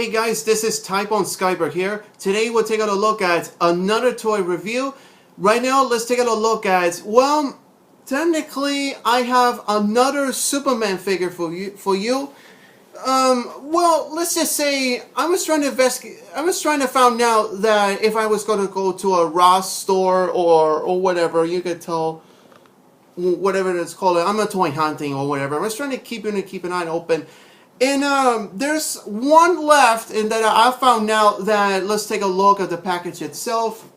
Hey guys, this is Type on Skyber here. Today we're taking a look at another toy review. Right now, let's take a look at, well, technically I have another Superman figure for you. Well, let's just say I was trying to find out that if I was going to go to a Ross store or whatever, you could tell whatever it's called. I'm a toy hunting or whatever. I was trying to keep an eye open. And there's one left, and that I found out that let's take a look at the package itself.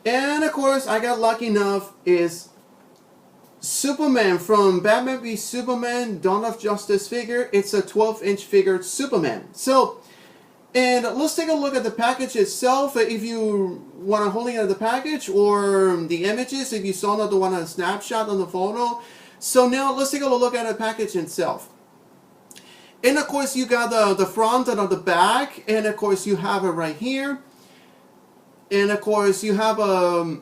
And of course, I got lucky enough is Superman from Batman v Superman Dawn of Justice figure. It's a 12-inch figure Superman. So, and let's take a look at the package itself. If you want to hold it at the package or the images, if you saw not the one on snapshot on the photo. So now let's take a look at the package itself. And of course you got the front and the back, and of course you have it right here. And of course you have the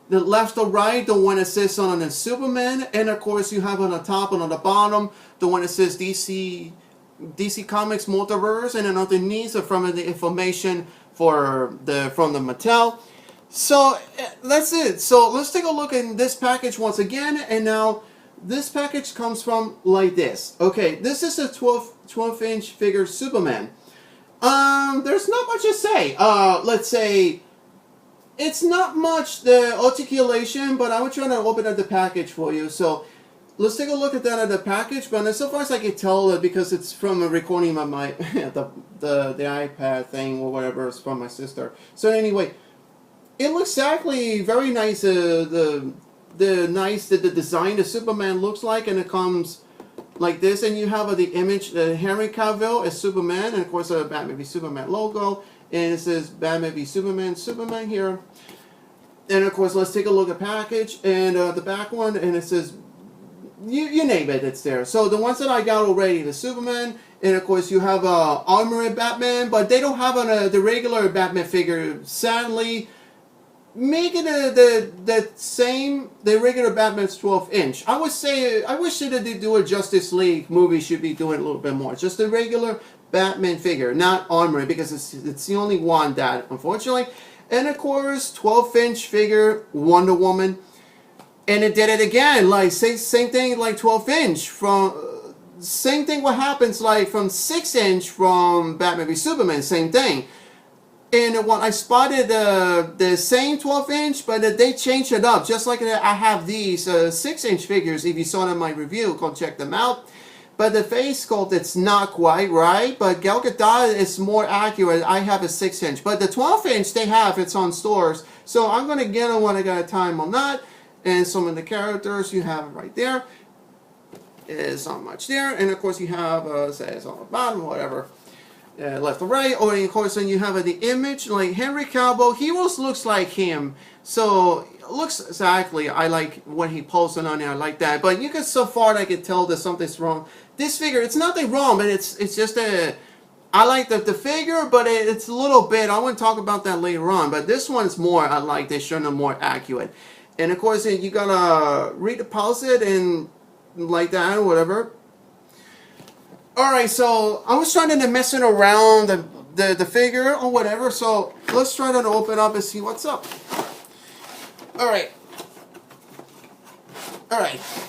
left or right, the one that says on the Superman, and of course you have on the top and on the bottom the one that says DC Comics Multiverse, and then underneath from the information from the Mattel. So that's it. So let's take a look in this package once again, and now this package comes from like this. Okay, this is a 12-inch figure Superman. There's not much to say. Let's say it's not much the articulation, but I was trying to open up the package for you. So let's take a look at that at the package. But so far as I can tell, because it's from a recording of my the iPad thing or whatever, it's from my sister. So anyway, it looks actually very nice. The design the Superman looks like, and it comes like this, and you have the image, Henry Cavill as Superman, and of course a Batman v Superman logo, and it says Batman v Superman here. And of course, let's take a look at package and the back one, and it says you name it, it's there. So the ones that I got already, the Superman, and of course you have armored Batman, but they don't have the regular Batman figure, sadly. Making the same, the regular Batman's 12-inch. I would say, I wish that they do a Justice League movie should be doing a little bit more. Just the regular Batman figure, not armored, because it's the only one that, unfortunately. And of course, 12-inch figure, Wonder Woman. And it did it again, like same thing like 12-inch from, same thing what happens like from 6-inch from Batman v Superman, same thing. And when I spotted the same 12-inch, but they changed it up. Just like I have these 6-inch figures. If you saw them in my review, go check them out. But the face sculpt, it's not quite right. But Gal Gadot is more accurate. I have a 6-inch. But the 12-inch they have, it's on stores. So I'm going to get them when I got time on that. And some of the characters, you have it right there. It's not much there. And of course you have, says on the bottom, whatever. Left or right, or of course then you have the image like Henry Cavill. He almost looks like him, so it looks exactly. I like when he posted on there. I like that, but you can so far I can tell that something's wrong. This figure, it's nothing wrong, but it's just I like the figure, but it's a little bit. I want to talk about that later on, but this one's more. I like they showing them more accurate, and of course you gotta redeposit and like that or whatever. Alright, so I was trying to messing around the figure or whatever, so let's try to open up and see what's up. Alright,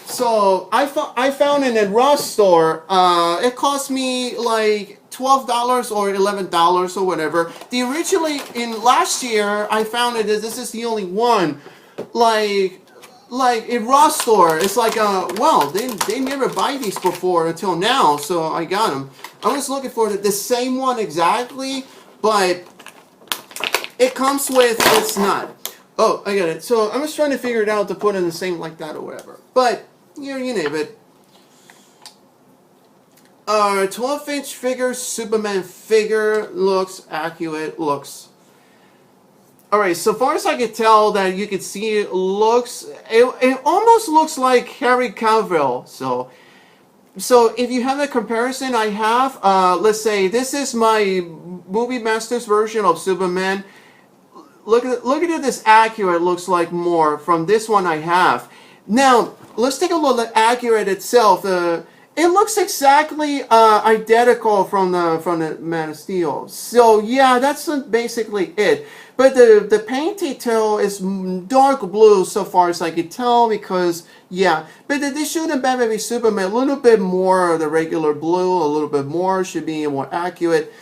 so I found in a Ross store, it cost me like $12 or $11 or whatever. The originally, in last year, I found it, this is the only one, like in Ross store, it's like, well, they never buy these before until now, so I got them. I was looking for the same one exactly, but it comes with, it's not. Oh, I got it. So I was trying to figure it out to put in the same like that or whatever. But, you name it. 12-inch figure, Superman figure, looks accurate, looks... Alright, so far as I can tell that you can see it almost looks like Henry Cavill. So if you have a comparison I have, let's say this is my Movie Masters version of Superman. Look at this accurate looks like more from this one I have. Now, let's take a look at accurate itself. It looks exactly identical from the Man of Steel. So yeah, that's basically it. But the paint detail is dark blue so far as I can tell because yeah. But they should have Batman v Superman a little bit more of the regular blue, a little bit more should be more accurate.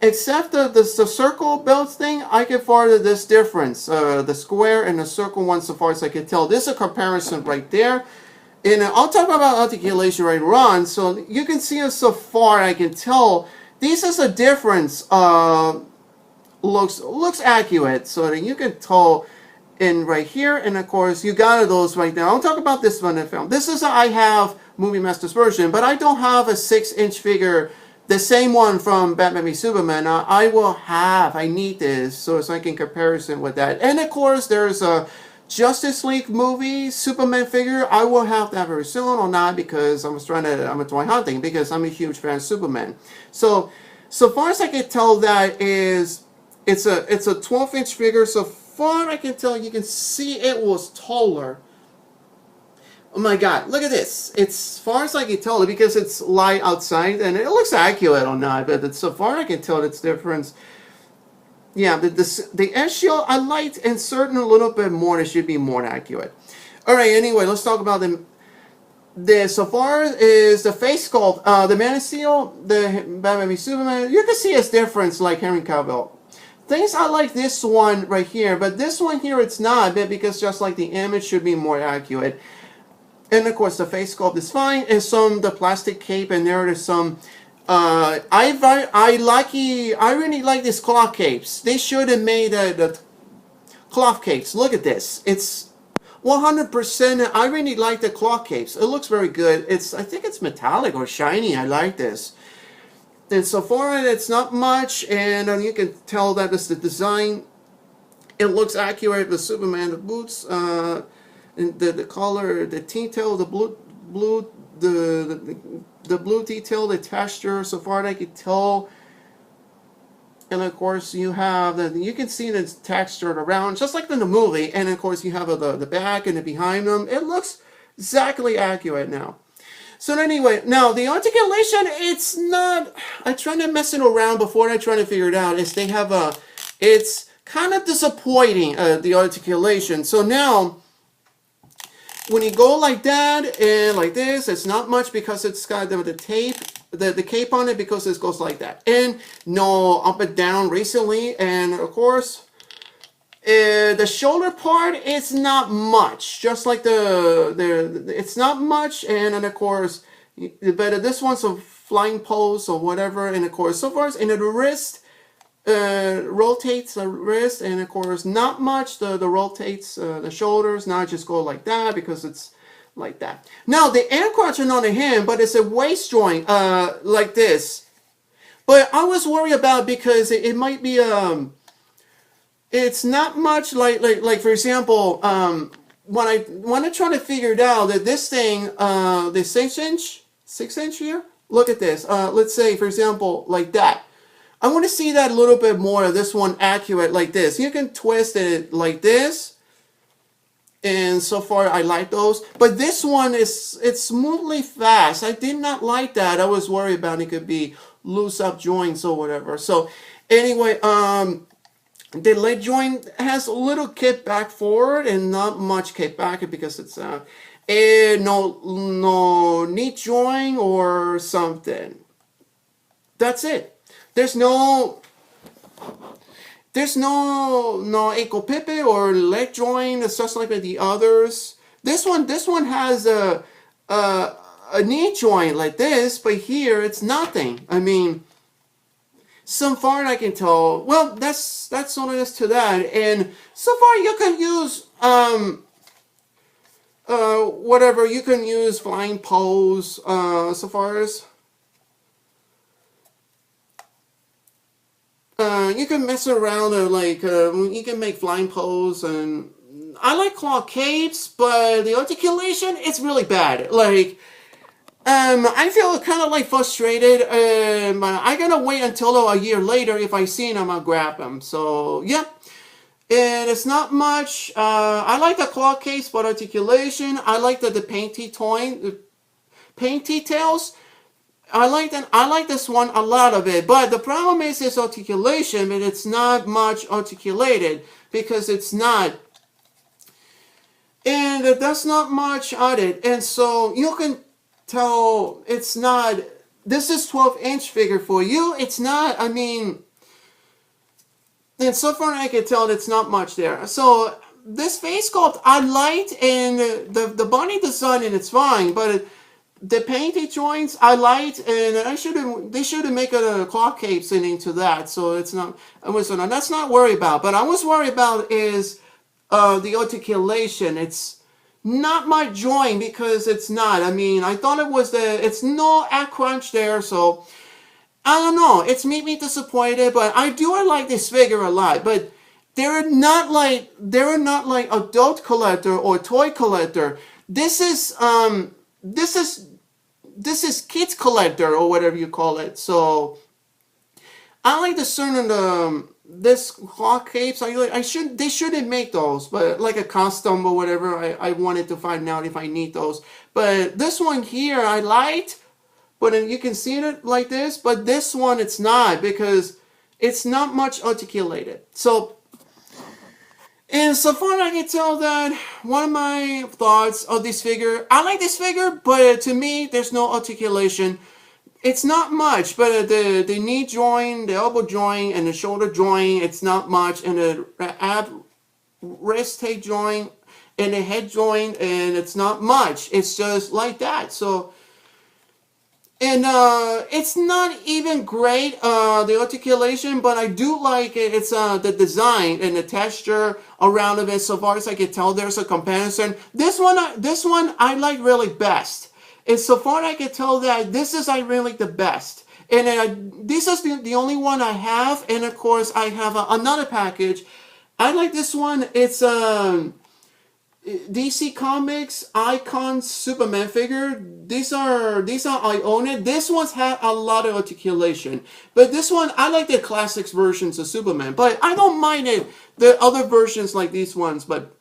Except the circle belts thing, I can find this difference. The square and the circle one, so far as I can tell. This is a comparison right there. And I'll talk about articulation right on. So you can see it so far, I can tell. This is a difference. Looks accurate. So that you can tell in right here. And of course, you got those right now. I'll talk about this one in film. This is I have Movie Masters version, but I don't have a 6-inch figure. The same one from Batman v Superman. I will have. I need this so I can comparison with that. And of course, there's a Justice League movie Superman figure. I will have that very soon or not because I'm a toy hunting because I'm a huge fan of Superman. So far as I can tell, that is it's a 12-inch figure. So far I can tell, you can see it was taller. Oh my god, look at this. It's far as I can tell, because it's light outside and it looks accurate or not, but so far I can tell it's difference. Yeah, the edge shield I liked inserting a little bit more. It should be more accurate. Alright, anyway, let's talk about the so far is the face sculpt. The Man of Steel, the Batman v Superman, you can see its difference like Henry Cavill. Things I like this one right here, but this one here it's not, because just like the image should be more accurate. And of course the face sculpt is fine, and the plastic cape, and there's some I really like these cloth capes. They should have made the cloth capes. Look at this. It's 100%. I really like the cloth capes. It looks very good. I think it's metallic or shiny. I like this. And so far it's not much, and you can tell that it's the design. It looks accurate. The Superman, the boots, and the color, the detail, the blue, the blue detail, the texture, so far I can tell. And of course you have you can see the texture around, just like in the movie. And of course you have the back and the behind them. It looks exactly accurate now. So anyway, now the articulation, it's not. I tried to mess it around before I try to figure it out. They have it's kind of disappointing, the articulation. So now, when you go like that and like this, it's not much because it's got the tape, the cape on it, because it goes like that. And no up and down recently. And of course, the shoulder part, it's not much. Just like it's not much. And then of course, but this one's a flying pose or whatever. And of course, so far, and the wrist, rotates the wrist, and of course not much the rotates the shoulders. Now I just go like that because it's like that. Now the air crotching on the hand, but it's a waist joint like this. But I was worried about because it might be it's not much like for example when I try to figure it out, that this thing the 6-inch here, look at this, let's say for example like that. I want to see that a little bit more of this one accurate like this. You can twist it like this. And so far I like those. But this one it's smoothly fast. I did not like that. I was worried about it could be loose up joints or whatever. So anyway, the leg joint has a little kick back forward and not much kick back because it's no knee joint or something. That's it. There's no ankle pivot or leg joint. It's just like the others. This one has a knee joint like this, but here it's nothing. I mean, so far I can tell. Well, that's all it is to that. And so far you can use whatever, you can use flying pose. So far as you can mess around you can make flying pose, and I like claw capes, but the articulation, it's really bad. Like I feel kind of like frustrated. I gotta wait until a year later. If I see them, I'll grab them. So yeah, and it's not much. I like the claw case, but articulation, I like the painty toy. paint details. I like that. I like this one a lot of it, but the problem is its articulation, and it's not much articulated because it's not, and that's not much on it, and so you can tell it's not. This is 12-inch figure for you. It's not. I mean, and so far I can tell it's not much there. So this face sculpt I liked, and the body design, and it's fine, but the painted joints I liked, and they should make a clock capes into that. So it's not. That's not worried about. But I was worried about is the articulation. It's not my joint because it's not. I mean, I thought it was it's no at crunch there, so I don't know. It's made me disappointed, but I like this figure a lot. But they're not like adult collector or toy collector. This is kids collector or whatever you call it. So I like the certain this clock capes. They shouldn't make those, but like a custom or whatever. I wanted to find out if I need those. But this one here I liked, but you can see it like this. But this one it's not because it's not much articulated. So. And so far I can tell that one of my thoughts of this figure, I like this figure, but to me there's no articulation. It's not much, but the knee joint, the elbow joint, and the shoulder joint, it's not much. And the ab wrist tape joint, and the head joint, and it's not much. It's just like that. So, and it's not even great, the articulation, but I do like it. It's the design and the texture around it. So far as I can tell, there's a comparison. This one I like really best. And so far I can tell that this is I really the best. And this is the only one I have. And of course I have another package. I like this one. It's DC Comics Icon Superman figure. These are I own it. This one's had a lot of articulation, but this one I like the classics versions of Superman. But I don't mind it the other versions like these ones, but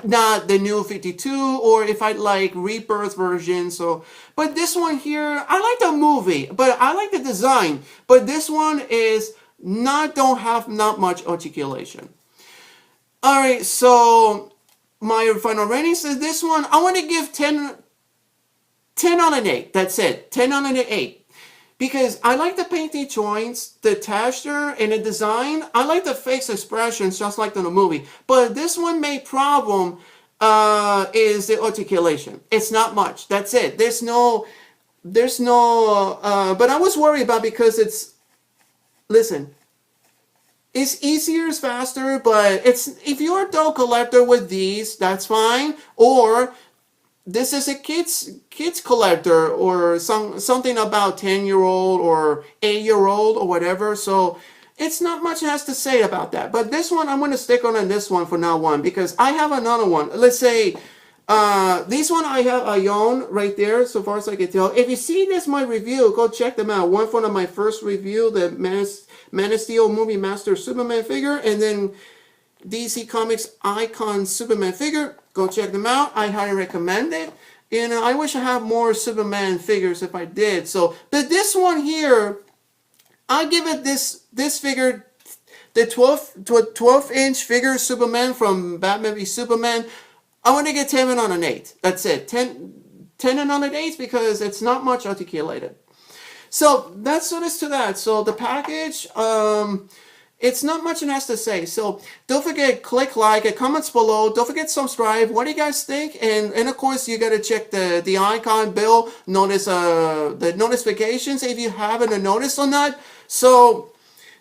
not the new 52 or if I like Rebirth version. So, but this one here I like the movie, but I like the design. But this one is don't have much articulation. All right, so. My final rating says this one, I want to give 10 on an 8. That's it. 10 on an 8. Because I like the painted joints, the texture, and the design. I like the face expressions just like in the movie. But this one main problem is the articulation. It's not much. That's it. There's no but I was worried about because listen, it's easier, it's faster, but if you're a doll collector with these, that's fine. Or this is a kids collector or something about 10-year-old or 8-year-old or whatever. So it's not much has to say about that. But this one, I'm going to stick on this one for now on because I have another one. Let's say this one I own right there, so far as I can tell. If you see this my review, go check them out. One from my first review, the Man of Steel Movie Master Superman figure, and then DC Comics Icon Superman figure. Go check them out. I highly recommend it. And I wish I had more Superman figures if I did. So, but this one here, I give it this figure, the 12-inch figure Superman from Batman v Superman. I want to get 10 on an 8. That's it. 10 on an 8 because it's not much articulated. So that's what is to that. So the package, it's not much it has to say. So don't forget, click like, comments below. Don't forget subscribe. What do you guys think? And of course you got to check the icon bell. Notice the notifications if you haven't noticed or not. So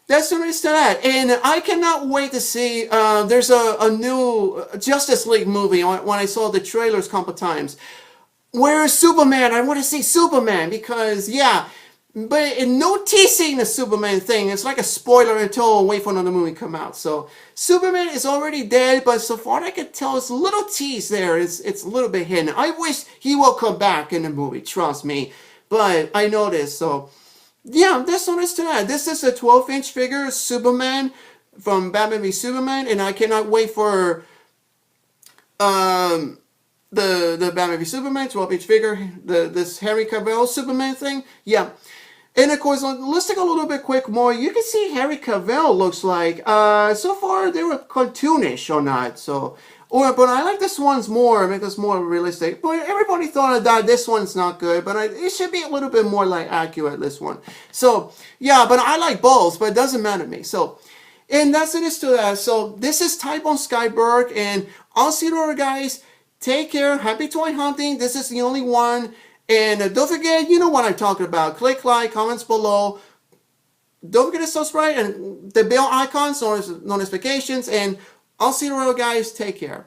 that's the rest to that. And I cannot wait to see, there's a new Justice League movie when I saw the trailers a couple times. Where is Superman? I want to see Superman because, yeah, but no teasing the Superman thing. It's like a spoiler until wait for another movie come out. So Superman is already dead, but so far I can tell it's a little tease there. It's a little bit hidden. I wish he will come back in the movie, trust me. But I know this, so yeah, that's all there is to that. This is a 12-inch figure, Superman from Batman v Superman, and I cannot wait for the Batman v Superman 12-inch figure, this Henry Cavill Superman thing. Yeah. And of course, let's take a little bit quick more. You can see Henry Cavill looks like, so far they were cartoonish or not. So, but I like this one's more, make this more realistic. But everybody thought that this one's not good, but it should be a little bit more like accurate, this one. So, yeah, but I like both, but it doesn't matter to me. So, and that's it is to that. So, this is Type on Skyberg, and I'll see you later, guys. Take care. Happy toy hunting. This is the only one. And don't forget, you know what I'm talking about. Click like, comments below. Don't forget to subscribe and the bell icons, notifications. And I'll see you later, guys. Take care.